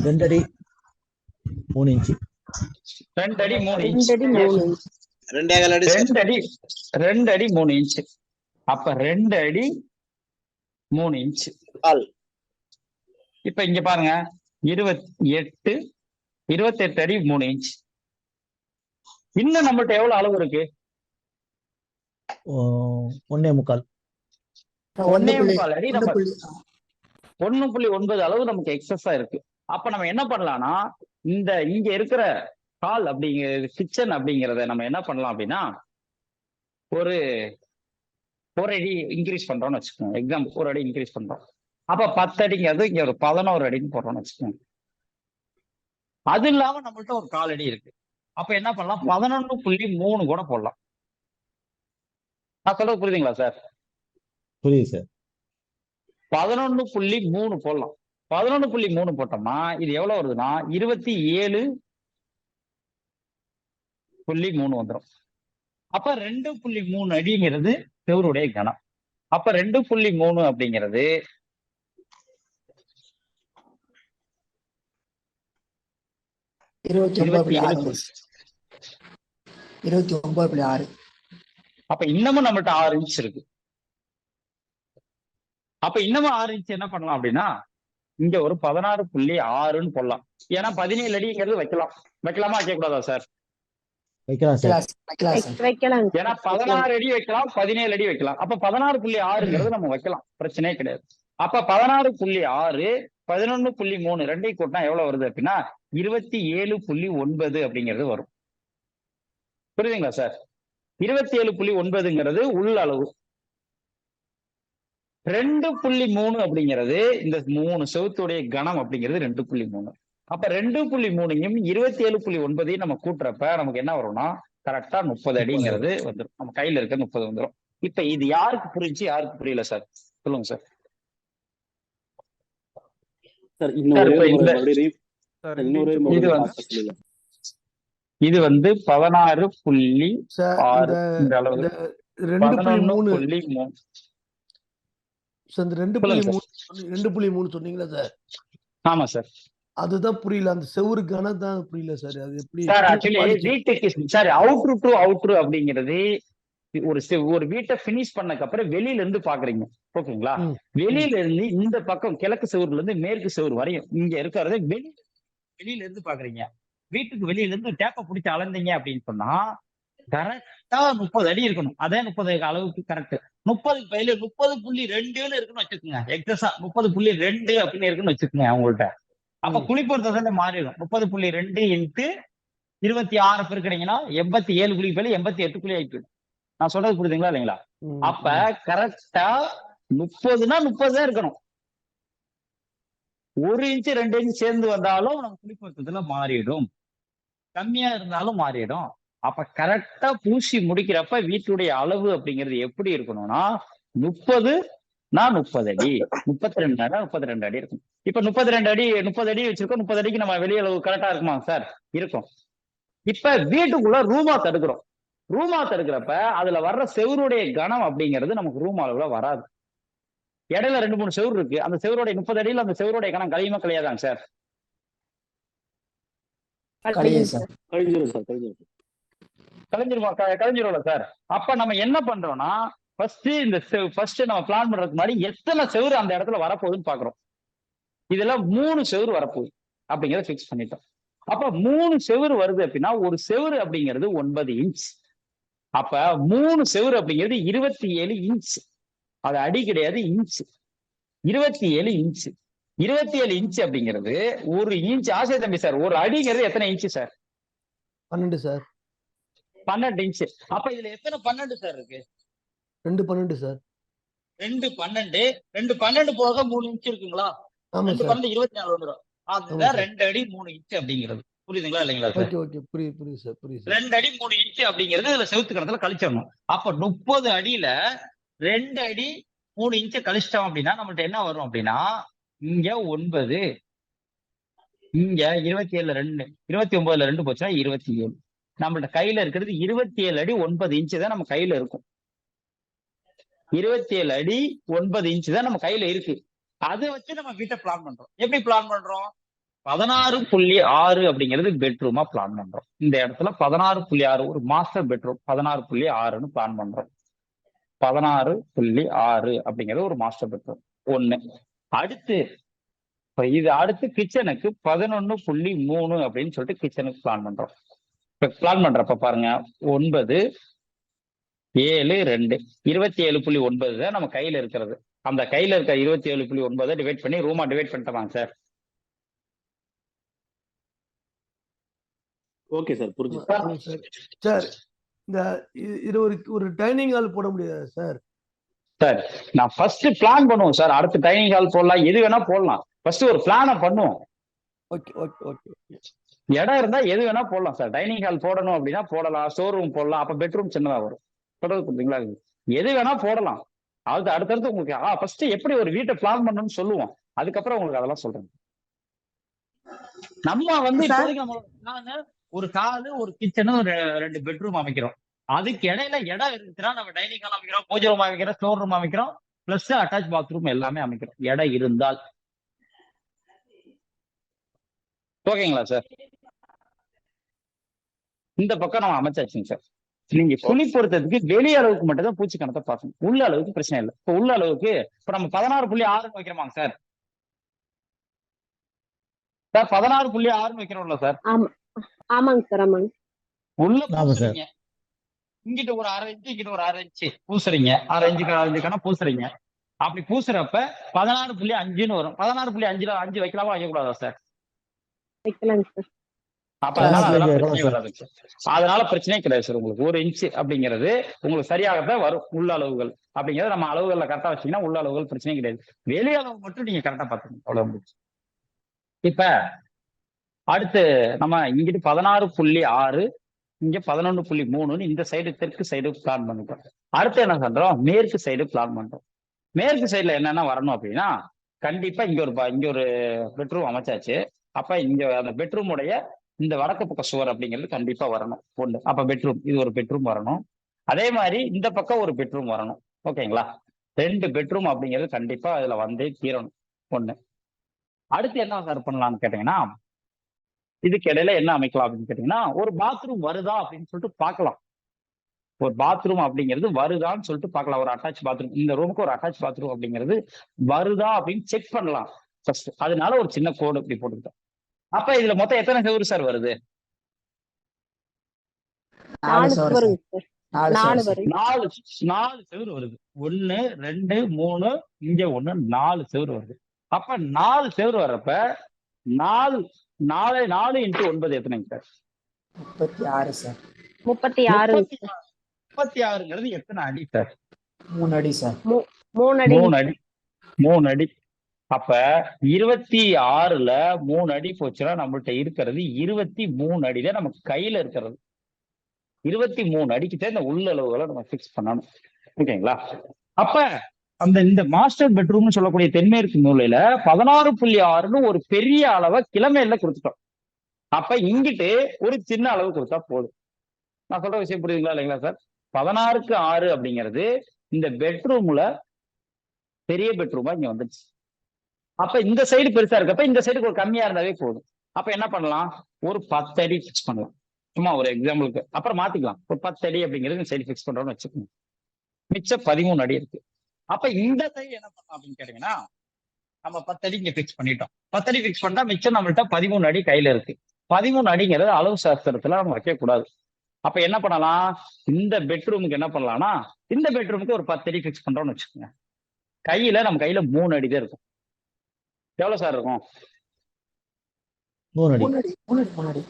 E: 2 அடி 3 இன்ச்சு.
A: 2 அடி 3 இன்ச். 2 அடி 3 இன்ச். அப்ப 2 அடி 3 இன்ச். இப்ப இங்க பாருங்க, 28 அடி 3 இன்ச். இன்னும் நம்மள்ட்ட எவ்வளவு அளவு இருக்கு?
E: 1.25.
A: 1.25 அடி. நம்ம 1.9 அளவு நமக்கு எக்ஸஸா இருக்கு. அப்ப நம்ம என்ன பண்ணலாம்னா, இங்க இருக்கிற ஹால் அப்படிங்கிறது, கிச்சன் அப்படிங்கிறத நம்ம என்ன பண்ணலாம் அப்படின்னா, ஒரு அடி இன்க்ரீஸ் பண்றோம்னு வச்சுக்கோங்க. எக்ஸாம்பிள் 1 அடி இன்க்ரீஸ் பண்றோம். அப்ப 10 அடிங்கிறது இங்க ஒரு 11 அடின்னு போடுறோம்னு வச்சுக்கோங்க. அது இல்லாம நம்மள்ட்ட ஒரு 1/4 அடி இருக்கு. அப்ப என்ன பண்ணலாம், 11.3 கூட போடலாம். நான் சொல்றது புரியுதுங்களா சார்?
E: புரியுது சார்.
A: 11.3 போடலாம். 11.3 போட்டோம்னா இது எவ்வளவு வருதுன்னா 27.3 வந்துடும். அப்ப 2.3 அடிங்கிறது செவருடைய கணம். அப்ப 2.3 அப்படிங்கிறது
C: 29.6.
A: அப்ப இன்னமும் நம்மகிட்ட 6 இன்ச் இருக்கு. அப்ப இன்னமும் 6 இன்ச் என்ன பண்ணலாம் அப்படின்னா, இங்க ஒரு 16.6ன்னு போடலாம். ஏன்னா 17 அடிங்கிறது வைக்கலாமா வைக்கக்கூடாதா சார்?
E: வைக்கலாம் சார்.
A: ஏன்னா 16 அடி வைக்கலாம், 17 அடி வைக்கலாம். அப்ப 16.6ங்கிறது நம்ம வைக்கலாம், பிரச்சனையே கிடையாது. அப்ப 16.6 11.3 ரெண்டையும் கூட்டினா எவ்வளவு வருது அப்படின்னா 27.9 அப்படிங்கிறது வரும். புரியுதுங்களா சார்? 27.9ங்கிறது உள் அளவு. 2.3 அப்படிங்கிறது இந்த 3 செவுத்துடைய கணம் அப்படிங்கிறது 2.3. அப்ப 2.3யும் 27.9ஐயும் நம்ம கூட்டுறப்ப நமக்கு என்ன வரும்னா கரெக்டா 30 அடிங்கிறது வந்துடும். நம்ம கையில இருக்க 30 வந்துடும். இப்ப இது யாருக்கு புரிஞ்சு யாருக்கு புரியல சார்? சொல்லுங்க சார்.
F: சார் இன்னொரு
D: சார்
A: இது இது வந்து 16.6
C: சார்
A: இந்த அளவு
C: இந்த 2.3
A: 11.3.
C: சார் இந்த 2.3 சொன்னீங்களா சார்?
A: ஆமா சார்.
C: அதுதான் புரியல. அந்த செவுரு கணம் தான் புரியல சார். அது எப்படி
A: சார் ஆக்சுவலி வீட்டுக்கு சார் அவுட்ரு டு அவுட்ரு அப்படிங்கிறது ஒரு வீட்டை பினிஷ் பண்ணக்கு அப்புறம் வெளியில இருந்து பாக்குறீங்க, ஓகேங்களா? வெளியில இருந்து இந்த பக்கம் கிழக்கு செவுருல இருந்து மேற்கு செவுரு வரையும் இங்க இருக்கிறத வெளியில இருந்து பாக்குறீங்க. வீட்டுக்கு வெளியில இருந்து டேப்பை பிடிச்சி அளந்தீங்க அப்படின்னு சொன்னா கரெக்டா 30 அடி இருக்கணும். அதே 30 அளவுக்கு கரெக்ட். 30.2ன்னு இருக்குன்னு வச்சுக்கோங்க. எக்ஸஸா 30.2 அப்படின்னு இருக்குன்னு வச்சுக்கோங்க அவங்கள்ட்ட. அப்ப குழிப்பொருத்தத்துல மாறிடும். 30.2 இன்ட்டு 26 பெருக்கிறீங்கன்னா 87 குழி பேல 88 குழி ஆயிட்டு. நான் சொல்றது புரியுதுங்களா இல்லைங்களா? அப்ப கரெக்டா 30னா 30 தான் இருக்கணும். 1 இன்ச்சு 2 இன்ச்சு சேர்ந்து வந்தாலும் நம்ம குழிப்பொருத்தத்துல மாறிடும், கம்மியா இருந்தாலும் மாறிடும். அப்ப கரெக்டா பூசி முடிக்கிறப்ப வீட்டுடைய அளவு அப்படிங்கிறது எப்படி இருக்கணும்னா 30னா 30 அடி, 32னா 32 அடி இருக்கும். இப்ப 32 அடி 30 அடி வச்சிருக்கோம். 30 அடிக்கு நம்ம வெளிய அளவு கரெக்டா இருக்குமா சார்? இருக்கும். இப்ப வீட்டுக்குள்ள ரூமா தடுக்கிறோம். ரூமா தடுக்கிறப்ப அதுல வர்ற செவருடைய கணம் அப்படிங்கிறது நமக்கு ரூம் அளவுல வராது. இடையில 2-3 செவுரு இருக்கு. அந்த செவருடைய 30 அடியில அந்த செவருடைய கணம் கழியுமா கழியாதாங்க சார்? கழிஞ்சிரும்ல சார். அப்ப நம்ம என்ன பண்றோம்னா ஃபர்ஸ்ட் நம்ம பிளான் பண்றதுக்கு முன்னாடி எத்தனை செவுரு அந்த இடத்துல வரப்போகுதுன்னு பாக்குறோம். இதுல 3 செவுரு வரப்போகுது அப்படிங்கிறத பிக்ஸ் பண்ணிட்டோம். அப்ப 3 செவுரு வருது அப்படின்னா ஒரு செவுரு அப்படிங்கிறது 9 இன்ச். அப்ப 3 செவுரு அப்படிங்கிறது 27 இன்ச். அது அடி கிடையாது, இன்ச். 27 இன்ச். 27 இன்ச் அப்படிங்கிறது ஒரு இன்ச். ஆசை தம்பி சார், ஒரு அடிங்கிறது எத்தனை இன்ச்சு சார்?
C: 12 சார்.
A: 12 இன்ச். அப்ப இதுல எத்தனை 12 சார் இருக்கு?
C: 2 12 சார்.
A: 2 12. 2 12 போக 3 இன்ச் இருக்குங்களா? 2 12 24 வந்துடும். அதுதான் 2 அடி 3 இன்ச் அப்படிங்கிறது. புரியுதுங்களா இல்லைங்களா சார்?
C: ஓகே புரியுது சார்.
A: 2 அடி 3 இன்ச் அப்படிங்கிறது இதுல செவுத்து கணத்துல கழிச்சிடணும். அப்ப 30 அடியில 2 அடி 3 இன்ச் கழிச்சிட்டோம் அப்படின்னா நம்மள்ட்ட என்ன வரும் அப்படின்னா இங்க 9, இங்க 27 2, 29ல 2 போச்சுன்னா 27. நம்மள்ட்ட கையில இருக்கிறது 27 அடி 9 இன்ச்சு தான் நம்ம கையில இருக்கும். 27 அடி 9 இன்ச்சு தான் நம்ம கையில இருக்கு. அதை வச்சு நம்ம வீட்டை பிளான் பண்றோம். எப்படி பிளான் பண்றோம்? 16.6 அப்படிங்கிறது பெட்ரூமா பிளான் பண்றோம். இந்த இடத்துல 16.6 ஒரு மாஸ்டர் பெட்ரூம் 16.6ன்னு பிளான் பண்றோம். 16.6 அப்படிங்கிறது ஒரு மாஸ்டர் பெட்ரூம் ஒண்ணு. அடுத்து கிச்சனுக்கு 11.3 அப்படின்னு சொல்லிட்டு கிச்சனுக்கு பிளான் பண்றோம். இப்ப பிளான் பண்றப்ப பாருங்க 9 7 2 27.9 தான் நம்ம கையில இருக்கிறது. அந்த கையில இருக்க 27.9 டிவைட் பண்ணி ரூமா டிவைட் பண்ணிட்டோமாங்க சார்?
F: ஓகே சார், புரியுது
C: சார். இந்த இது ஒரு டைனிங் ஹால் போட முடியாது சார்?
A: சார் நான் ஃபர்ஸ்ட் பிளான் பண்ணுவோம் சார். அடுத்து டைனிங் ஹால் போடலாம், எது வேணா போடலாம். ஃபர்ஸ்ட் ஒரு பிளான பண்ணுவோம். இடம் இருந்தா எது வேணா போடலாம் சார். டைனிங் ஹால் போடணும் அப்படின்னா போடலாம், ஸ்டோர் ரூம் போடலாம். அப்ப பெட்ரூம் சின்னதா வரும். சொல்றது புரியுதுங்களா? எது வேணா போடலாம். அது அடுத்தடுத்து உங்களுக்கு ஃபர்ஸ்ட் எப்படி ஒரு வீட்டை பிளான் பண்ணணும்னு சொல்லுவோம். அதுக்கப்புறம் உங்களுக்கு அதெல்லாம் சொல்றேன். நம்ம வந்து இப்போதைக்கு ஒரு ஹாலு ஒரு கிச்சனு 2 பெட்ரூம் அமைக்கிறோம். அதுக்கு இடையில இடம் இருக்குன்னா நம்ம டைனிங் ஹால் அமைக்கிறோம், பூஜை ரூம் அமைக்கிறோம், ஸ்டோர் ரூம் அமைக்கிறோம், பிளஸ் அட்டாச் பாத்ரூம் எல்லாமே அமைக்கிறோம் இடம் இருந்தால். ஓகேங்களா சார்? இந்த பக்கம் நம்ம அமைச்சாச்சுங்க சார். நீங்க குழி பொறுத்ததுக்கு வெளி அளவுக்கு மட்டும் தான் பூச்சி கணத்தை பார்க்கணும். உள்ள அளவுக்கு பிரச்சனை இல்லை. இப்ப உள்ள அளவுக்கு இப்ப நம்ம 16.6 வைக்கிறோமாங்க சார்? சார் 16.6 வைக்கிறோம்ல சார்?
G: ஆமாங்க சார். ஆமாங்க.
A: உள்ள பூசுறீங்க, இங்கிட்ட ஒரு 1/2 இன்ச்சு இங்கிட்ட ஒரு 1/2 இன்ச்சு பூசுறீங்க, 1/2 இன்ச்சுக்கான பூசுறீங்க. அப்படி பூசுறப்ப 16.5ன்னு வரும். 16.5ல 5 வைக்கலாமா வைக்கக்கூடாதா சார்?
G: வைக்கலாங்க சார்.
A: அப்ப அதனால
E: Class
A: அதெல்லாம்
E: ல
A: பிரச்சனை
E: கேட்கலாம்
A: வராது சார். அதனால பிரச்சனையே கிடையாது சார். உங்களுக்கு 1 இன்ச் அப்படிங்கிறது உங்களுக்கு சரியாகத்தான் வரும். உள்ள அளவுகள் அப்படிங்கிறது நம்ம அளவுகள்ல கரெக்டா வச்சீங்கன்னா உள்ள அளவுகள் பிரச்சனையும் கிடையாது. வெளி அளவு மட்டும் நீங்க கரெக்டா பாத்துக்கணும், அவ்வளவு முடிச்சு. இப்ப அடுத்து நம்ம இங்கிட்டு 16.6 இங்க 11.3 இந்த சைடு தெற்கு சைடு பிளான் பண்ணிட்டோம். அடுத்து என்ன பண்றோம், மேற்கு சைடு பிளான் பண்றோம். மேற்கு சைடுல என்னென்ன வரணும் அப்படின்னா, கண்டிப்பா இங்க ஒரு பெட்ரூம் அமைச்சாச்சு. அப்ப இங்க அந்த பெட்ரூமுடைய இந்த வடக்கு பக்க சுவர் அப்படிங்கிறது கண்டிப்பா வரணும் ஒண்ணு. அப்ப பெட்ரூம், இது ஒரு பெட்ரூம் வரணும். அதே மாதிரி இந்த பக்கம் ஒரு பெட்ரூம் வரணும். ஓகேங்களா? 2 பெட்ரூம் அப்படிங்கிறது கண்டிப்பா அதுல வந்தே தீரணும் ஒண்ணு. அடுத்து என்ன சார் பண்ணலாம்னு கேட்டீங்கன்னா, இதுக்கு இடையில என்ன அமைக்கலாம் அப்படின்னு கேட்டீங்கன்னா, ஒரு பாத்ரூம் வருதா அப்படின்னு சொல்லிட்டு பார்க்கலாம். ஒரு பாத்ரூம் அப்படிங்கிறது வருதான்னு சொல்லிட்டு பார்க்கலாம். ஒரு அட்டாச் பாத்ரூம், இந்த ரூமுக்கு ஒரு அட்டாச் பாத்ரூம் அப்படிங்கிறது வருதா அப்படின்னு செக் பண்ணலாம் ஃபர்ஸ்ட். அதனால ஒரு சின்ன கோடு இப்படி போட்டுக்கிட்டோம். அப்ப இதுல மொத்தம் எத்தனை செவுரு சார் வருது?
G: 4 வருங்க சார். 4 வரும்.
A: 4 செவுரு வருது. 1 2 3 இங்க 1 4 செவுரு வருது. அப்ப 4 செவுரு வர்றப்ப 4 into 9 எத்தனைங்க சார்?
H: 36 சார்.
G: 36
A: 36ங்கிறது எத்தனை அடி சார்?
H: 3 அடி சார்.
G: 3 அடி.
A: 3 அடி. 3 அடி. அப்ப 26ல 3 அடி போச்சுன்னா நம்மள்ட்ட இருக்கிறது 23 அடியில நமக்கு கையில இருக்கிறது. 23 அடிக்கிட்ட இந்த உள்ள அளவுகளை நம்ம பிக்ஸ் பண்ணணும். ஓகேங்களா? அப்ப இந்த மாஸ்டர் பெட்ரூம்னு சொல்லக்கூடிய தென்மேற்கு மூலையில 16.6ன்னு ஒரு பெரிய அளவை கிழமையில கொடுத்துட்டோம். அப்ப இங்கிட்டு ஒரு சின்ன அளவு கொடுத்தா போதும். நான் சொல்ற விஷயம் புரியுதுங்களா இல்லைங்களா சார்? 16க்கு 6 அப்படிங்கிறது இந்த பெட்ரூம்ல பெரிய பெட்ரூமா இங்க வந்துருச்சு. அப்ப இந்த சைடு பெருசா இருக்கப்ப இந்த சைடுக்கு ஒரு கம்மியா இருந்தாவே போதும். அப்ப என்ன பண்ணலாம், ஒரு 10 அடி பிக்ஸ் பண்ணலாம். சும்மா ஒரு எக்ஸாம்பிளுக்கு, அப்புறம் மாத்திக்கலாம். ஒரு 10 அடி அப்படிங்கிறது இந்த சைடு பிக்ஸ் பண்றோம்னு வச்சுக்கோங்க. மிச்சம் 13 அடி இருக்கு. அப்ப இந்த சைடு என்ன பண்ணலாம் அப்படின்னு கேட்டீங்கன்னா, நம்ம 10 அடி இங்க பிக்ஸ் பண்ணிட்டோம். 10 அடி பிக்ஸ் பண்ணா மிச்சம் நம்மள்ட்ட 13 அடி கையில இருக்கு. 13 அடிங்கிறது அளவு சாஸ்திரத்துல நம்ம வைக்க கூடாது. அப்ப என்ன பண்ணலாம், இந்த பெட்ரூமுக்கு என்ன பண்ணலாம்னா, இந்த பெட்ரூமுக்கு ஒரு 10 அடி பிக்ஸ் பண்றோம்னு வச்சுக்கோங்க. நம்ம கையில 3 அடி தான் இருக்கும். எவ்வளவு சார் இருக்கும்?
E: 3 அடி.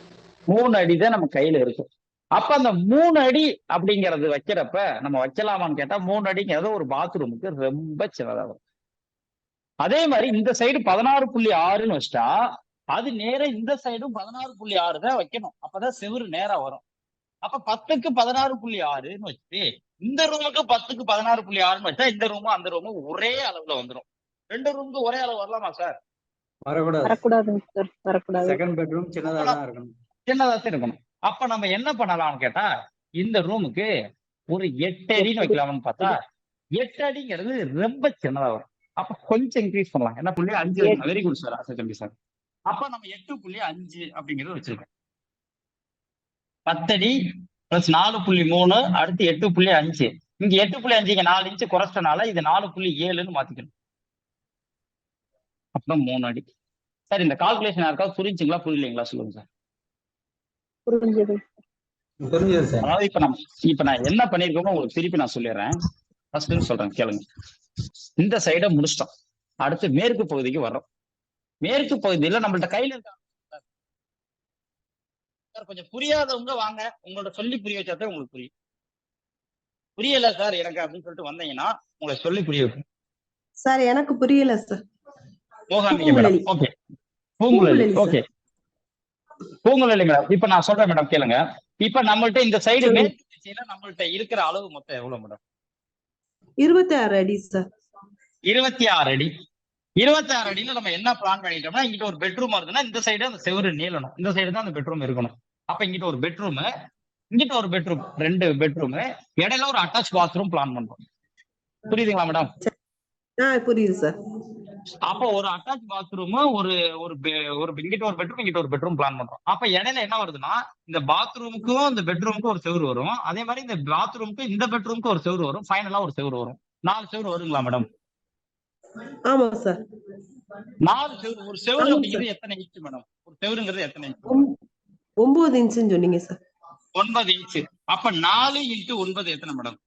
A: 3 அடி தான் நம்ம கையில இருக்கும். அப்ப அந்த 3 அடி அப்படிங்கறது வைக்கிறப்ப நம்ம வைக்கலாமான்னு கேட்டா, 3 அடிங்கிறது ஒரு பாத்ரூமுக்கு ரொம்ப சின்னதா வரும். அதே மாதிரி இந்த சைடு 16.6ன்னு வச்சுட்டா, அது நேரா இந்த சைடும் 16.6 தான் வைக்கணும். அப்பதான் செவுரு நேரா வரும். அப்ப 10க்கு 16.6ன்னு வச்சு இந்த ரூமுக்கு 10க்கு 16.6ன்னு வச்சா இந்த ரூமும் அந்த ரூமும் ஒரே அளவுல வந்துடும். 2 ரூமுக்கு ஒரே அளவு வரலாமா சார்?
G: வரக்கூடாதுங்க சார். வரக்கூடாது.
H: செகண்ட் பெட்ரூம் சின்னதா தான் இருக்கணும்.
A: சின்னதா தான் இருக்கணும். அப்ப நம்ம என்ன பண்ணலாம்னு கேட்டா, இந்த ரூமுக்கு ஒரு 8 அடின்னு வைக்கலாம்னு பார்த்தா, 8 அடிங்கிறது ரொம்ப சின்னதா வரும். அப்ப கொஞ்சம் இன்க்ரீஸ் பண்ணலாம். என்ன 5 வெரி குட் சார், ஆசை சார். அப்ப நம்ம 8.5 அப்படிங்கறது வச்சிருக்கோம். 10 அடி பிளஸ் 4.3 அடுத்து 8.5. இங்க 8.5 இங்க 4 இன்ச்சு குறைச்சனால இது 4.7ன்னு மாத்திக்கணும். அப்புறம் 3 அடி. சார் இந்த கால்குலேஷன் யாருக்காவது புரிஞ்சுங்களா புரியலைங்களா சொல்லுங்க சார்.
G: புரிஞ்சது.
E: சார்.
A: அதாவது இப்ப நான் என்ன பண்ணிருக்கோமோ உங்களுக்கு திருப்பி நான் சொல்லிடுறேன். ஃபர்ஸ்ட் சொல்றேன் கேளுங்க. இந்த சைடை முடிச்சிட்டோம். அடுத்து மேற்கு பகுதிக்கு வர்றோம். மேற்கு பகுதியில நம்மள்ட்ட கையில இருக்க கொஞ்சம் புரியாதவங்க வாங்க, உங்களோட சொல்லி புரிய வச்சாதான் உங்களுக்கு புரியும். புரியல சார் எனக்கு அப்படின்னு சொல்லிட்டு வந்தீங்கன்னா உங்களை சொல்லி புரிய வைக்கும்.
I: சார் எனக்கு புரியல sir.
A: Okay Poonguzhali. Okay Poonguzhali madam. இப்ப நான் சொல்றேன் மேடம் கேளுங்க. இப்ப நம்மள்ட்ட இந்த சைடு மேற்கு திசையில நம்மள்ட்ட இருக்கிற அளவு மொத்தம் எவ்வளவு மேடம்?
I: 26 அடி சார்.
A: 26 அடி. 26 அடியில நம்ம என்ன பிளான் பண்ணிட்டோம்னா, இங்கிட்ட ஒரு பெட்ரூம் வருதுன்னா இந்த சைடு அந்த செவுரு நீளணும். இந்த சைடு தான் அந்த பெட்ரூம் இருக்கணும். அப்ப இங்கிட்ட ஒரு பெட்ரூம், இங்கிட்ட ஒரு பெட்ரூம், 2 பெட்ரூம், இடையில ஒரு அட்டாச் பாத்ரூம் பிளான் பண்றோம். புரியுதுங்களா மேடம்?
I: புரியுது சார்.
A: அப்ப ஒரு அட்டாச் பாத்ரூம், ஒரு இங்கிட்ட ஒரு பெட்ரூம், இங்கிட்ட ஒரு பெட்ரூம் பிளான் பண்றோம். அப்ப இடையில என்ன வருதுன்னா, இந்த பாத்ரூமுக்கும் இந்த பெட்ரூமுக்கும் ஒரு செவுரு வரும். அதே மாதிரி இந்த பாத்ரூமுக்கு இந்த பெட்ரூமுக்கு ஒரு செவுரு வரும். ஃபைனலா ஒரு செவுரு வரும். 4 செவுரு வருங்களா மேடம்?
I: ஆமா சார்.
A: 4 செவுரு. ஒரு செவுரு அப்படிங்கிறது எத்தனை இன்ச் மேடம்? ஒரு செவுருங்கிறது எத்தனை இன்ச்?
I: 9 இன்ச்சுன்னு சொன்னீங்க சார்.
A: 9 இன்ச். அப்ப 4 into 9 எத்தனை மேடம்?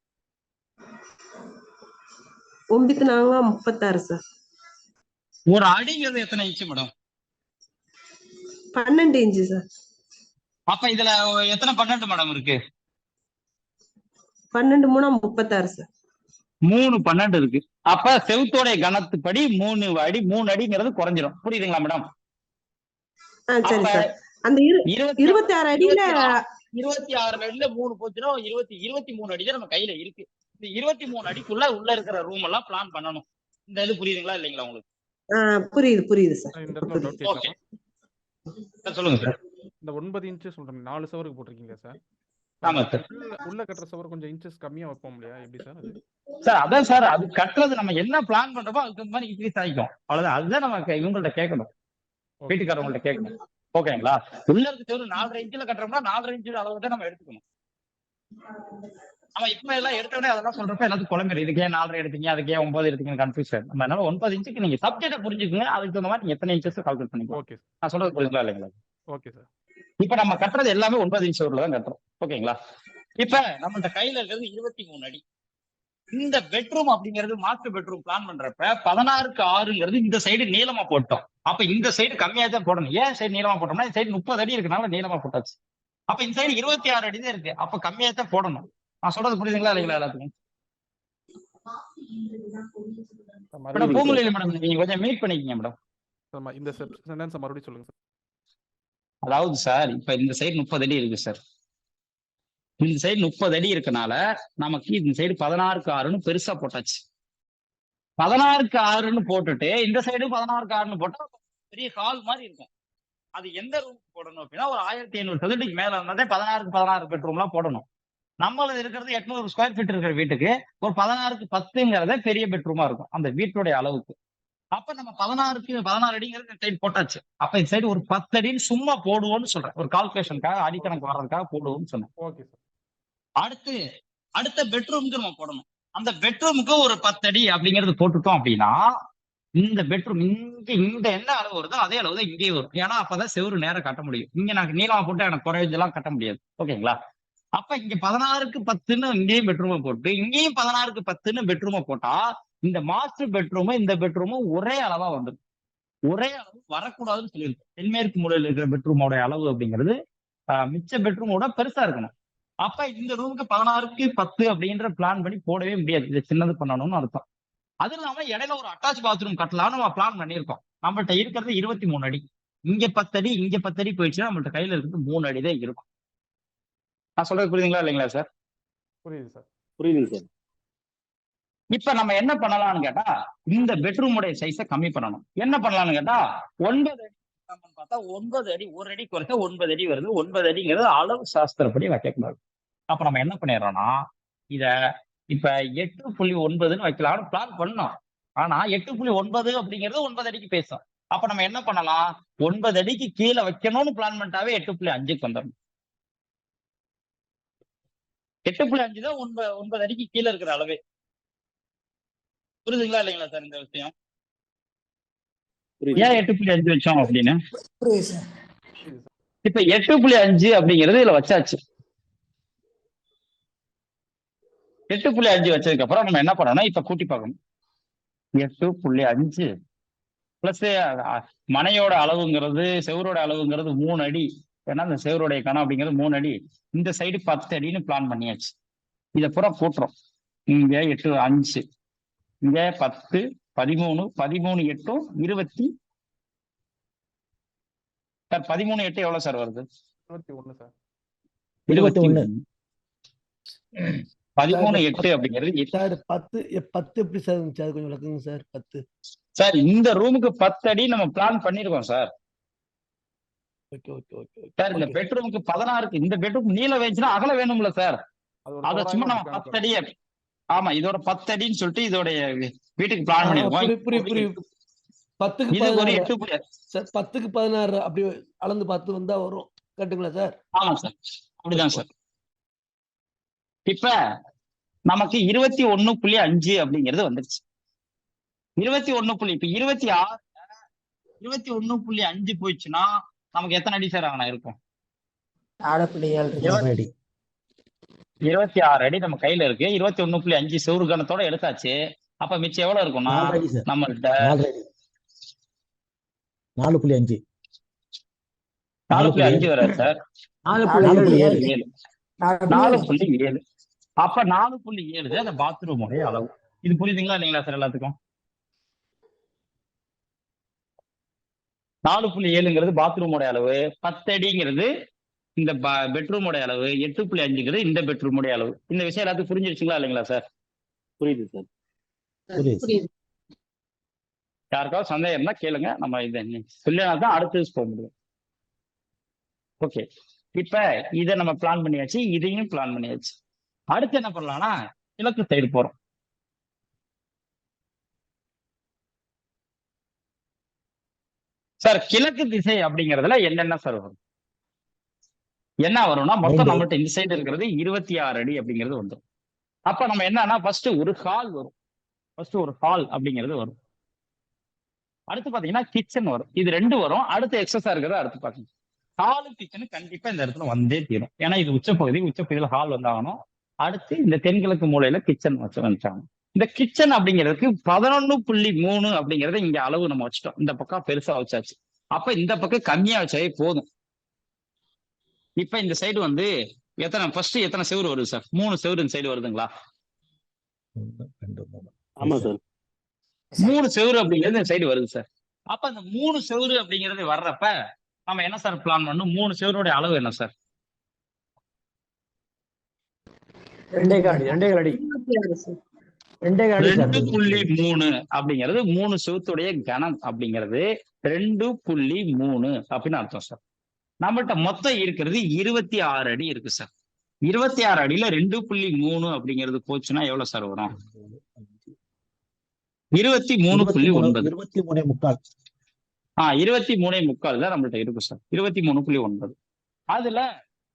I: 9 36 சார்.
A: ஒரு அடிங்கிறது எத்தனை இன்ச் மேடம்?
I: 12 inch sir.
A: அப்ப இதுல எத்தனை 12 மேடம் இருக்கு?
I: 12 3 36 சார்.
A: 3 12 இருக்கு. அப்ப செவுத்தோடைய கனத்துப்படி 3 அடிங்கிறது குறைஞ்சிரும். புரியுதுங்களா மேடம்?
I: சரி
A: அப்ப
I: சார். அந்த 26 அடியில
A: 26 அடியில 3 போச்சுன்னா 23 அடி தான் நம்ம கையில இருக்கு. இந்த 23 அடிக்குள்ள உள்ள இருக்கிற ரூம் எல்லாம் பிளான் பண்ணணும். இந்த இது புரியுதுங்களா இல்லைங்களா உங்களுக்கு?
I: புரியுது சார்.
J: இந்த இடத்துல ஒரு doubt கேட்கலாம்.
A: சார் சொல்லுங்க சார்.
J: இந்த 9 இன்ச் சொல்றேன் 4 சவருக்கு போட்டிருக்கீங்க சார்.
A: ஆமா சார்.
J: உள்ள கட்டுற சவர் கொஞ்சம் இன்ச்சஸ் கம்மியா வைப்போம் இல்லையா? எப்படி சார் அது?
A: சார் அதான் சார், அது கட்டுறது நம்ம என்ன பிளான் பண்றோமோ அதுக்கு மாதிரி இன்க்ரீஸ் ஆகிக்கும். அவ்வளவுதான். அதுதான் நம்ம இவங்கள்ட்ட கேட்கணும், வீட்டுக்காரவங்கள்ட்ட கேட்கணும். ஓகேங்களா? உள்ள இருக்க ஒரு 4.5 இன்ச்சில் கட்டுறோம்னா 4.5 இன்ச் அளவு தான் நம்ம எடுத்துக்கணும். நம்ம இப்ப எல்லாம் எடுத்தோடனே அதெல்லாம் சொல்றப்ப எல்லாத்துக்கும் குழம்பு. இதுக்கே 4.5 எடுத்தீங்க, அதுக்கே 9 எடுத்தீங்க, கன்ஃபியூஷன். நம்ம அதனால 9 இன்ச்சுக்கு நீங்க சப்ஜெக்ட புரிஞ்சுக்கோங்க. அதுக்கு தகுந்த மாதிரி நீங்க எத்தனை இன்ச்சஸ் கால்குலேட் பண்ணிக்கலாம்.
J: ஓகே
A: நான் சொல்றது புரியுதுங்களா இல்லைங்களா?
J: Okay sir.
A: இப்ப நம்ம கட்டுறது எல்லாமே 9 இன்ச் ஊர்ல தான் கட்டுறோம். ஓகேங்களா? இப்ப நம்மள்ட்ட கையில இருக்கிறது 23 அடி. இந்த பெட்ரூம் அப்படிங்கிறது மாஸ்டர் பெட்ரூம் பிளான் பண்றப்ப 16க்கு 6ங்கிறது இந்த சைடு நீளமா போட்டோம். அப்ப இந்த சைடு கம்மியா தான் போடணும். ஏன் சைடு நீளமா போட்டோம்னா இந்த சைடு 30 அடி இருக்கனால நீளமா போட்டாச்சு. அப்ப இந்த சைடு 26 அடி தான் இருக்கு. அப்ப கம்மியா தான் போடணும். நான் சொல்றது புரியுதுங்களா இல்லைங்களா எல்லாத்துக்கும்? மேடம் பூங்குழலி மேடம் நீங்க கொஞ்சம் மீட் பண்ணிக்கங்க மேடம்.
J: இந்த சென்டென்ஸ் மறுபடியும் சொல்லுங்க சார்.
A: அதாவது சார் இப்ப இந்த சைடு 30 அடி இருக்கு சார். இந்த சைடு 30 அடி இருக்கனால நமக்கு இந்த சைடு 16க்கு 6ன்னு பெருசா போட்டாச்சு. 16க்கு 6ன்னு போட்டுட்டு இந்த சைடு 16க்கு 6ன்னு போட்டா பெரிய ஹால் மாதிரி இருக்கும். அது எந்த ரூமுக்கு போடணும் அப்படின்னா ஒரு 1500 சதுரடிக்கு மேல இருந்தாலே 16க்கு 16 பெட்ரூம்லாம் போடணும். நம்மளது இருக்கிறது 800 ஸ்கொயர் ஃபீட் இருக்கிற வீட்டுக்கு ஒரு 16க்கு 10ங்கிறதே பெரிய பெட்ரூமா இருக்கும் அந்த வீட்டுடைய அளவுக்கு. அப்ப நம்ம 16க்கு 16 அடிங்கிறது சைடு போட்டாச்சு. அப்ப இந்த சைடு ஒரு 10 அடின்னு சும்மா போடுவோம்னு சொல்றேன். ஒரு கால்குலேஷனுக்காக அடிக்கணக்கு வர்றதுக்காக போடுவோம்னு சொன்னேன்.
J: Okay sir.
A: அடுத்த பெட்ரூமுக்கு நம்ம போடணும். அந்த பெட்ரூமுக்கு ஒரு 10 அடி அப்படிங்கிறது போட்டுட்டோம் அப்படின்னா இந்த பெட்ரூம் இங்க என்ன அளவு வருதோ அதே அளவு தான் இங்கேயும் வரும். ஏன்னா அப்பதான் செவரு நேரம் கட்ட முடியும். இங்க நான் நீளமா போட்டு எனக்கு குறைஞ்செல்லாம் கட்ட முடியாது. ஓகேங்களா? அப்ப இங்க 16க்கு 10ன்னு இங்கேயும் பெட்ரூமை போட்டு இங்கேயும் 16க்கு 10ன்னு பெட்ரூமை போட்டா இந்த மாஸ்டர் பெட்ரூமும் இந்த பெட்ரூமும் ஒரே அளவா வந்துடும். ஒரே அளவு வரக்கூடாதுன்னு சொல்லியிருக்கு. தென்மேற்கு மூலையில் இருக்கிற பெட்ரூமோட அளவு அப்படிங்கிறது மிச்ச பெட்ரூமோட பெருசா இருக்கணும். அப்ப இந்த ரூமுக்கு 16க்கு 10 அப்படின்ற பிளான் பண்ணி போடவே முடியாது. இதை சின்னது பண்ணணும்னு அர்த்தம். அது இல்லாம இடையில ஒரு அட்டாச் பாத்ரூம் கட்டலாம்னு நம்ம பிளான் பண்ணியிருக்கோம். நம்மள்ட்ட இருக்கிறது 23 அடி. இங்க 10 அடி இங்க 10 அடி போயிடுச்சுன்னா நம்மள்ட்ட கையில இருக்கிறது 3 அடி தான் இருக்கும். நான் சொல்றது புரியுதுங்களா இல்லைங்களா சார்?
J: புரியுது சார்.
F: புரியுதுங்க சார்.
A: இப்ப நம்ம என்ன பண்ணலாம்னு கேட்டா இந்த பெட்ரூமுடைய சைஸை கம்மி பண்ணணும். என்ன பண்ணலாம்னு கேட்டா 9 அடி பார்த்தா 9 அடி 1 அடி குறைச்சா 9 அடி வருது. 9 அடிங்கிறது அளவு சாஸ்திரப்படி வைக்கக்கூடாது. அப்ப நம்ம என்ன பண்ணிடுறோம்னா இத இப்ப 8.9ன்னு வைக்கலாம்னு பிளான் பண்ணோம். ஆனா 8.9 அப்படிங்கிறது 9 அடிக்கு பேசும். அப்ப நம்ம என்ன பண்ணலாம் 9 அடிக்கு கீழே வைக்கணும்னு பிளான் பண்ணிட்டாவே 8.5க்கு வந்துடணும். 8.5 தான் 9 அடிக்கு கீழே இருக்கிற அளவே. புரியுதுங்களா இல்லைங்களா சார் இந்த விஷயம்? ஏன் 8.5 வச்சோம் அப்படின்னு இப்ப 8.5 அப்படிங்கிறது இதுல வச்சாச்சு. 8.5 வச்சதுக்கு அப்புறம் நம்ம என்ன பண்ணணும் இப்ப கூட்டி பார்க்கணும். 8.5 பிளஸ் மனையோட அளவுங்கிறது செவரோட அளவுங்கிறது 3 அடி. ஏன்னா இந்த செவருடைய கணம் அப்படிங்கிறது 3 அடி. இந்த சைடு 10 அடின்னு பிளான் பண்ணியாச்சு. இதை பூரா கூட்டுறோம். இங்க 8 5 இங்க 10 13 13 8 20 சார் 13 8 எவ்வளவு சார் வருது?
J: 21 சார்.
A: 21 13 8 அப்படிங்கிறது
C: சார் 10 எப்படி சார் இருந்துச்சு அது கொஞ்சம் விளக்குங்க சார். 10
A: சார் இந்த ரூமுக்கு 10 அடி நம்ம பிளான் பண்ணிருக்கோம் sir.
C: Okay okay okay
A: sir இந்த பெட்ரூமுக்கு 16க்கு இந்த பெட்ரூம் நீள வேணுச்சுன்னா அகல வேணும்ல சார். அதை சும்மா நம்ம 10 அடி ஆமா இதோட 10 அடின்னு சொல்லிட்டு இதோட வீட்டுக்கு பிளான் பண்ணிருக்கோம்.
C: புரியுது 10க்கு 16 அப்படி அளந்து பார்த்து வந்தா வரும். கரெக்ட்டுங்களா சார்? ஆமா சார்
A: அப்படிதான் சார். இப்ப நமக்கு 21.5 அப்படிங்கிறது வந்துருச்சு. 21 இப்ப 26 21.5 போயிடுச்சுன்னா நமக்கு எத்தனை அடி சார் ஆனா இருக்கும்? 26 அடி நம்ம கையில இருக்கு. 21.5 செவரு கணத்தோட எடுத்தாச்சு. அப்ப மிச்சம் எவ்வளவு இருக்கும்னா நம்மள்ட்ட
E: 4.5
A: 4.5 வராது சார். 4.7. 4.7. அப்ப 4.7 அந்த பாத்ரூமுடைய அளவு. இது புரியுதுங்களா இல்லைங்களா சார் எல்லாத்துக்கும்? 4.7ங்கிறது பாத்ரூமோட அளவு, 10 அடிங்கிறது இந்த பெட்ரூமோட அளவு, 8.5ங்கிறது இந்த பெட்ரூமோட அளவு. இந்த விஷயம் எல்லாத்துக்கும் புரிஞ்சிருச்சுங்களா இல்லைங்களா சார்?
F: புரியுது சார்.
B: புரியுது.
A: யாருக்காவது சந்தேகம் இருந்தா கேளுங்க, நம்ம இதை சொல்லினா தான் அடுத்து போக முடியும். ஓகே, இப்ப இதை நம்ம பிளான் பண்ணியாச்சு, இதையும் பிளான் பண்ணியாச்சு. அடுத்து என்ன பண்ணலாம்னா கிழக்கு சைடு போறோம். சார் கிழக்கு திசை அப்படிங்கறதுல என்னென்ன சார் வரும்? என்ன வரும்னா மொத்தம் நம்மகிட்ட இந்த சைடு இருக்கிறது 26 அடி அப்படிங்கிறது வந்துடும். அப்ப நம்ம என்னன்னா ஃபர்ஸ்ட் ஒரு ஹால் வரும். ஃபர்ஸ்ட் ஒரு ஹால் அப்படிங்கிறது வரும். அடுத்து பாத்தீங்கன்னா கிச்சன் வரும். இது 2 வரும். அடுத்து எக்ஸஸா இருக்கிறத அடுத்து பாத்தீங்க. ஹாலு கிச்சனு கண்டிப்பா இந்த இடத்துல வந்தே தீரும். ஏன்னா இது உச்சப்பகுதியில ஹால் வந்தாகணும். அடுத்து இந்த தென்கிழக்கு மூலையில கிச்சன் வச்சாங்க. இந்த கிச்சன் அப்படிங்கிறதுக்கு 11.3 அப்படிங்கறத இங்க அளவு நம்ம வச்சுட்டோம். இந்த பக்கம் பெருசா வச்சாச்சு. அப்ப இந்த பக்கம் கம்மியா வச்சாவே போதும். இப்ப இந்த சைடு வந்து எத்தனை செவுரு வருது சார்? 3 செவுரு இந்த சைடு வருதுங்களா?
F: ஆமா சார்.
A: 3 செவுரு அப்படிங்கிறது இந்த சைடு வருது சார். அப்ப அந்த 3 செவுரு அப்படிங்கிறது வர்றப்ப நம்ம என்ன சார் பிளான் பண்ணணும்? 3 செவருடைய அளவு என்ன சார்?
H: 2 அடி.
A: 2.3 அப்படிங்கிறது 3 செவத்துடைய கணம் அப்படிங்கிறது 2.3 அப்படின்னு அர்த்தம் சார். நம்மகிட்ட மொத்தம் இருக்கிறது 26 அடி இருக்கு சார். 26 அடியில 2.3 அப்படிங்கிறது போச்சுன்னா எவ்வளவு சார் வரும்? 23.9. 23.4 தான் நம்மள்ட்ட இருக்கு சார். 23.9. அதுல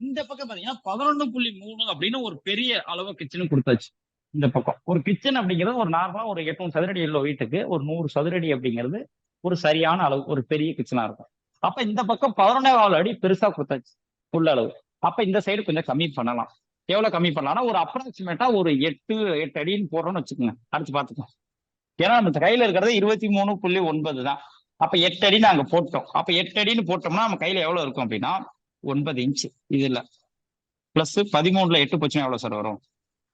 A: இந்த பக்கம் பாத்தீங்கன்னா 11.3 அப்படின்னு ஒரு பெரிய அளவு கிச்சனும் கொடுத்தாச்சு. இந்த பக்கம் ஒரு கிச்சன் அப்படிங்கிறது ஒரு நார்மலா ஒரு 800 சதுரடி உள்ள வீட்டுக்கு ஒரு 100 சதுரடி அப்படிங்கிறது ஒரு சரியான அளவு, ஒரு பெரிய கிச்சனா இருக்கும். அப்ப இந்த பக்கம் 11.4 அடி பெருசா கொடுத்தாச்சு உள்ள அளவு. அப்ப இந்த சைடு கொஞ்சம் கம்மி பண்ணலாம். எவ்வளவு கம்மி பண்ணலாம்னா ஒரு அப்ராக்சிமேட்டா ஒரு 8 அடின்னு போடுறோம்னு வச்சுக்கோங்க. அடுத்து பாத்துக்கோங்க. ஏன்னா நம்ம கையில இருக்கிறது 23.9 தான். அப்ப 8 அடி நாங்க போட்டோம். அப்ப 8 அடின்னு போட்டோம்னா நம்ம கையில எவ்வளவு இருக்கும் அப்படின்னா 9 இன்ச்சு. இதுல பிளஸ் 13ல 8 போச்சுன்னா எவ்வளவு சார் வரும்?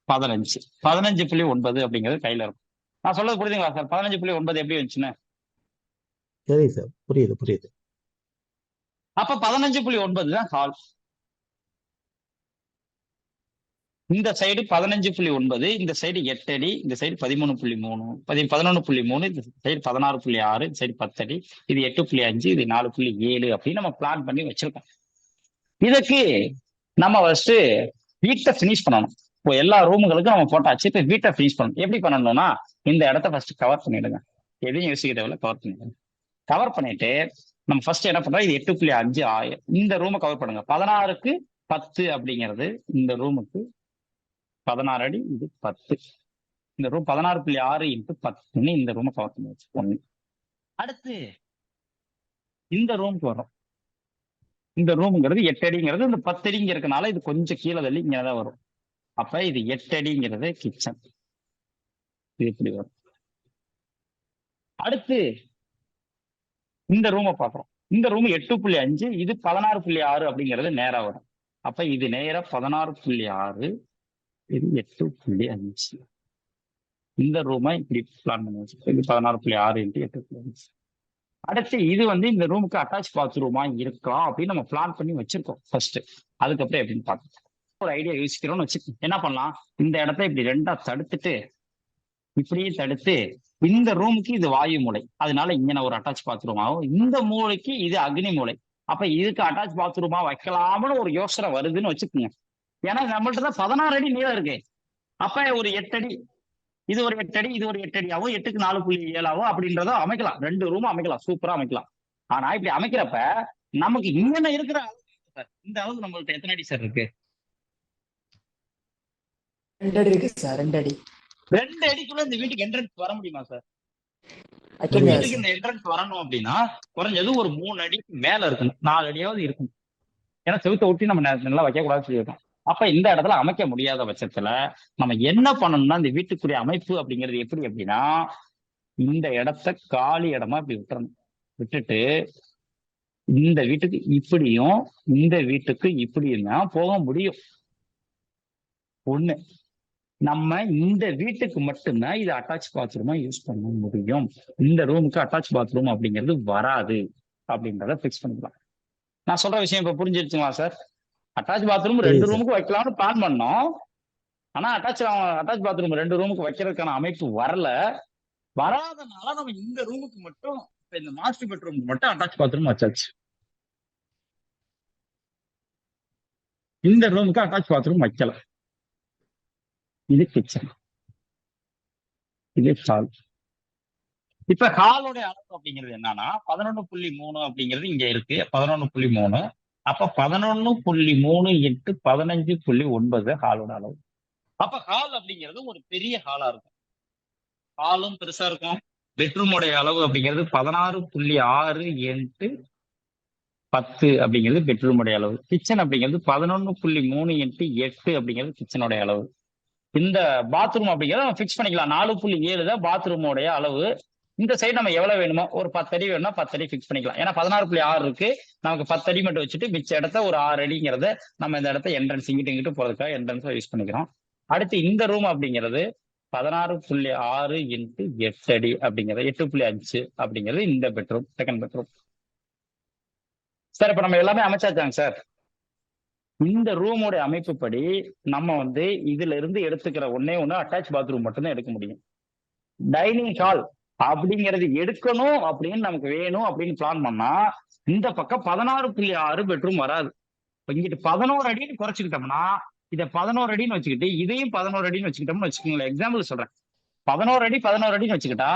A: 15. 15.9 அப்படிங்கிறது கையில இருக்கும். நான் சொல்றது புரியுதுங்களா சார்? 15.9 எப்படி வந்துச்சுன்னு?
E: சரி சார், புரியுது.
A: அப்ப 15.9 தான் ஹால். இந்த சைடு 15.9, இந்த சைடு 8 அடி, இந்த சைடு 13.3, 11.3, இந்த சைடு 16.6, இந்த சைடு 10 அடி, இது 8.5, இது 4.7 அப்படின்னு நம்ம பிளான் பண்ணி வச்சிருக்கோம். இதுக்கு நம்ம ஃபர்ஸ்ட் வீட்டை பினிஷ் பண்ணணும். இப்போ எல்லா ரூமுகளுக்கும் நம்ம போட்டாச்சு. இப்ப வீட்டை பினிஷ் பண்ணணும். எப்படி பண்ணணும்னா இந்த இடத்த ஃபர்ஸ்ட் கவர் பண்ணிடுங்க. எதையும் யோசிக்க தேவையில்ல, கவர் பண்ணிடுங்க. கவர் பண்ணிட்டு நம்ம ஃபர்ஸ்ட் என்ன பண்றோம்? இது 8.5 ஆயிரம். இந்த ரூமை கவர் பண்ணுங்க. 16க்கு 10 அப்படிங்கிறது இந்த ரூமுக்கு 16 அடி, இது 10. இந்த ரூம் 16.6 × 10 இந்த ரூமை கவர் பண்ணி வச்சு 1. அடுத்து இந்த ரூமுக்கு வரும். இந்த ரூமுங்கிறது 8 அடிங்கிறது இந்த 10 அடிங்க இருக்கனால இது கொஞ்சம் கீழே தள்ளி இங்கதான் வரும். அப்ப இது 8 அடிங்கிறது கிச்சன். இது இப்படி வரும். அடுத்து இந்த ரூமை பார்க்குறோம். இந்த ரூம் 8.5, இது 16.6 அப்படிங்கிறது நேரா வரும். அப்ப இது நேரா 16.6, இது 8.5. இந்த ரூமை இப்படி பிளான் பண்ணி வச்சு இது 16.6 × 8.5. அடுத்து இது வந்து இந்த ரூமுக்கு அட்டாச் பாத்ரூமா இருக்கலாம் அப்படின்னு நம்ம பிளான் பண்ணி வச்சிருக்கோம் ஃபர்ஸ்ட். அதுக்கப்புறம் எப்படின்னு பார்க்கலாம். ஒரு ஐடியா யோசிக்கிறோம்னு வச்சுக்கோங்க. என்ன பண்ணலாம்? இந்த இடத்த இப்படி 2ஆ தடுத்துட்டு இப்படியே தடுத்து இந்த ரூமுக்கு இது வாயு மூலை, அதனால இங்க ஒரு அட்டாச் பாத்ரூம் ஆகும். இந்த மூளைக்கு இது அக்னி மூலை. அப்ப இதுக்கு அட்டாச் பாத்ரூமா வைக்கலாம்னு ஒரு யோசனை வருதுன்னு வச்சுக்கோங்க. ஏன்னா நம்மள்ட்ட தான் 16 அடி நீளம் இருக்கு. அப்ப ஒரு 8 அடி, இது ஒரு 8 அடி, இது ஒரு 8 அடி ஆகும். 8க்கு 4.7 ஆகும். அப்படின்றத அமைக்கலாம். 2 ரூமும் அமைக்கலாம், சூப்பரா அமைக்கலாம். ஆனா இப்படி அமைக்கிறப்ப நமக்கு இங்க இருக்கிற அளவு, இந்த அளவு நம்மள்ட்ட எத்தனை அடி சார் இருக்கு?
H: 2 அடி இருக்கு சார். 2 அடி.
A: 2 அடிக்குள்ள இந்த வீட்டுக்கு என்ட்ரன்ஸ் வர முடியுமா சார்? வீட்டுக்கு இந்த என்ட்ரன்ஸ் வரணும் அப்படின்னா குறைஞ்சது ஒரு 3 அடிக்கு மேல இருக்கணும், 4 அடியாவது இருக்கணும். ஏன்னா செவுத்தை ஒட்டி நம்ம நல்லா வைக்க கூடாதுன்னு சொல்லியிருக்கோம். அப்ப இந்த இடத்துல அமைக்க முடியாத பட்சத்துல நம்ம என்ன பண்ணணும்னா இந்த வீட்டுக்குரிய அமைப்பு அப்படிங்கிறது எப்படி அப்படின்னா இந்த இடத்த காலி இடமா இப்படி விட்டுறணும். விட்டுட்டு இந்த வீட்டுக்கு இப்படியும் இந்த வீட்டுக்கு இப்படியும் தான் போக முடியும். ஒண்ணு, நம்ம இந்த வீட்டுக்கு மட்டும்தான் இது அட்டாச் பாத்ரூமா யூஸ் பண்ண முடியும். இந்த ரூமுக்கு அட்டாச் பாத்ரூம் அப்படிங்கிறது வராது அப்படின்றத பிக்ஸ் பண்ணிக்கலாம். நான் சொல்ற விஷயம் இப்ப புரிஞ்சிருச்சுங்களா சார்? அட்டாச் பாத்ரூம் 2 ரூமுக்கு வைக்கலாம்னு பிளான் பண்ணோம். ஆனா அட்டாச் பாத்ரூம் 2 ரூமுக்கு வைக்கிறதுக்கான அமைப்பு வராதனால நம்ம இந்த ரூமுக்கு மட்டும், இப்ப இந்த மாஸ்டர் பெட்ரூமுக்கு மட்டும் அட்டாச் பாத்ரூம் வச்சாச்சு. இந்த ரூமுக்கு அட்டாச் பாத்ரூம் வைக்கல. இது கிச்சன், இது ஹால். இப்ப ஹாலோடைய அளவு அப்படிங்கிறது என்னன்னா 11.3 அப்படிங்கிறது இங்க இருக்கு. 11.3. அப்ப 11.3 × 15.9 ஹாலோட அளவு. அப்ப ஹால் அப்படிங்கிறது ஒரு பெரிய ஹாலா இருக்கும். ஹாலும் பெருசா இருக்கும். பெட்ரூமோடைய அளவு அப்படிங்கிறது 16.6 × 10 அப்படிங்கிறது பெட்ரூமோடைய அளவு. கிச்சன் அப்படிங்கிறது 11.3 × 8 அப்படிங்கிறது கிச்சனோடைய அளவு. இந்த பாத்ரூம் அப்படிங்கிறத நம்ம ஃபிக்ஸ் பண்ணிக்கலாம். 4.7 தான் பாத்ரூமோடைய அளவு. இந்த சைடு நம்ம எவ்வளவு வேணுமோ, ஒரு 10 அடி வேணும்னா 10 அடி ஃபிக்ஸ் பண்ணிக்கலாம். ஏன்னா 16.6 இருக்கு, நமக்கு 10 அடி மட்டும் வச்சுட்டு மிச்ச இடத்த ஒரு 6 அடிங்கிறத நம்ம இந்த இடத்த என்ட்ரன்ஸ் இங்கிட்டு போறதுக்காக என்ட்ரன்ஸா யூஸ் பண்ணிக்கிறோம். அடுத்து இந்த ரூம் அப்படிங்கிறது 16.6 × 8 அடி அப்படிங்கிறது 8.5 அப்படிங்கிறது இந்த பெட்ரூம், செகண்ட் பெட்ரூம். சார் இப்ப நம்ம எல்லாமே அமைச்சாச்சாங்க சார். இந்த ரூமோட அமைப்புப்படி நம்ம இதுல இருந்து எடுத்துக்கிற ஒண்ணே ஒண்ணு அட்டாச் பாத்ரூம் மட்டும்தான் எடுக்க முடியும். டைனிங் ஹால் அப்படிங்கிறது எடுக்கணும் அப்படின்னு நமக்கு வேணும் அப்படின்னு பிளான் பண்ணா இந்த பக்கம் 16.6 பெட்ரூம் வராது. இங்கிட்டு 11 அடின்னு குறைச்சிக்கிட்டோம்னா இதை 11 அடின்னு வச்சுக்கிட்டு இதையும் 11 அடின்னு வச்சுக்கிட்டோம்னு வச்சுக்கோங்களேன். எக்ஸாம்பிள் சொல்றேன். 11 அடின்னு வச்சுக்கிட்டா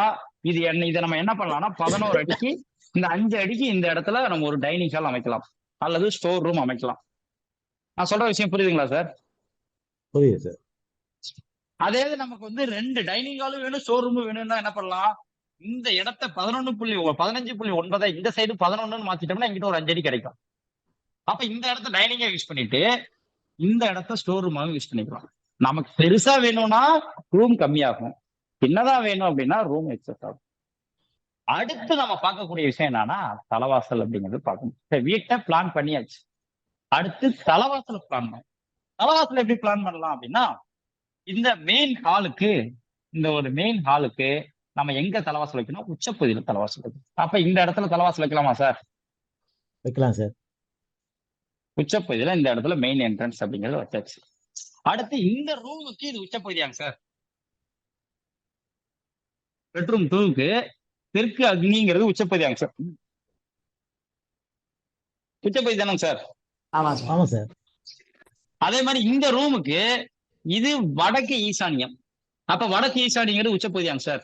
A: இதை நம்ம என்ன பண்ணலாம்னா 11 அடிக்கு இந்த 5 அடிக்கு இந்த இடத்துல நம்ம ஒரு டைனிங் ஹால் அமைக்கலாம் அல்லது ஸ்டோர் ரூம் அமைக்கலாம். நான் சொல்ற விஷயம் புரியுதுங்களா சார்?
E: புரியுது சார்.
A: அதே நமக்கு 2 டைனிங் ஹாலும் வேணும், ஸ்டோர் ரூமும் வேணும்னா என்ன பண்ணலாம்? இந்த இடத்த 15.9 இந்த சைடு 11ன்னு மாத்திட்டோம்னா இங்கிட்ட ஒரு 5 அடி கிடைக்கும். அப்ப இந்த இடத்த டைனிங்கா யூஸ் பண்ணிட்டு இந்த இடத்த ஸ்டோர் ரூமாவும் யூஸ் பண்ணிக்கலாம். நமக்கு பெருசா வேணும்னா ரூம் கம்மியாகும், சின்னதா வேணும் அப்படின்னா ரூம் எக்ஸஸ் ஆகும். அடுத்து நம்ம பார்க்கக்கூடிய விஷயம் என்னன்னா தலைவாசல் அப்படிங்கிறது பார்க்கணும். வீட்டை பிளான் பண்ணியாச்சு. அடுத்து தலைவாசல் பிளான் பண்ணணும். தலைவாசல் எப்படி பிளான் பண்ணலாம் அப்படின்னா, இந்த மெயின் ஹாலுக்கு நம்ம எங்க தலைவாசல் வைக்கணும்? உச்சப்பகுதியில தலைவாசல் வைக்கணும். அப்ப இந்த இடத்துல தலைவாசல் வைக்கலாமா சார்?
E: வைக்கலாம் சார்.
A: உச்சப்பகுதியில இந்த இடத்துல மெயின் என்ட்ரன்ஸ் அப்படிங்கிறது வச்சாச்சு. அடுத்து இந்த ரூமுக்கு இது உச்சப்பகுதியாங்க சார். பெட்ரூம் 2க்கு தெற்கு அக்னிங்கிறது உச்சப்பகுதியாங்க சார். உச்சப்பகுதி தானங்க சார்?
E: ஆமா சார்.
A: அதே மாதிரி இந்த ரூமுக்கு இது வடக்கு ஈசானியம். அப்ப வடக்கு ஈசானியங்கிறது உச்சப்பகுதியாங்க சார்.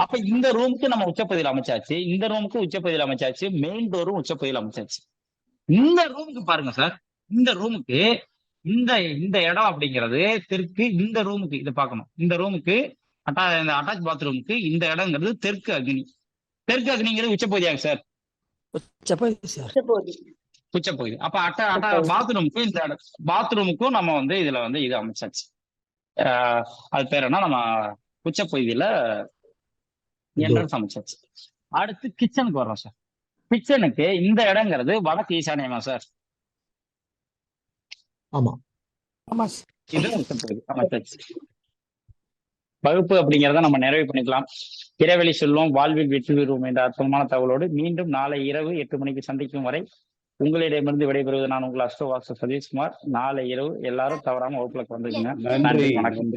A: அப்ப இந்த ரூமுக்கு நம்ம உச்சப்பகுதியில் அமைச்சாச்சு, இந்த ரூமுக்கு உச்சப்பகுதியில் அமைச்சாச்சு, மெயின் டோரும் உச்சப்பகுதியில் அமைச்சாச்சு. இந்த ரூமுக்கு பாருங்க சார், இந்த ரூமுக்கு இந்த இடம் அப்படிங்கிறது தெற்கு. இந்த ரூமுக்கு இதை பார்க்கணும். இந்த ரூமுக்கு இந்த அட்டாச் பாத்ரூமுக்கு இந்த இடங்கிறது தெற்கு அக்னி. தெற்கு அக்னிங்கிறது உச்சப்பகுதியாங்க சார்? உச்சப்பகுதி. அப்ப பாத்ரூமுக்கும் இந்த பாத்ரூமுக்கும் நம்ம இதுல இது அமைச்சாச்சு. அது பேர் என்ன, நம்ம உச்சப்பகுதியில என்ட்ரன்ஸ் அமைச்சாச்சு. அடுத்து கிச்சனுக்கு வர்றோம் சார். கிச்சனுக்கு இந்த இடங்கிறது வடக்கு ஈசானியமா சார்?
E: ஆமா.
A: இது உச்சப்பகுதி அமைச்சாச்சு. வகுப்பு அப்படிங்கிறத நம்ம நிறைவு பண்ணிக்கலாம். இறைவெளி செல்வம் வாழ்வில் வெற்றி பெறுவோம் என்ற அற்புதமான தகவலோடு மீண்டும் நாளை இரவு 8 மணிக்கு சந்திக்கும் வரை உங்களிடமிருந்து விடைபெறுவது நான் உங்கள் அஸ்ட்ரோவாஸ்டர் சதீஷ்குமார். நாளை இரவு எல்லாரும் தவறாம வகுப்புல வந்துருக்கீங்க. நன்றி, வணக்கம்.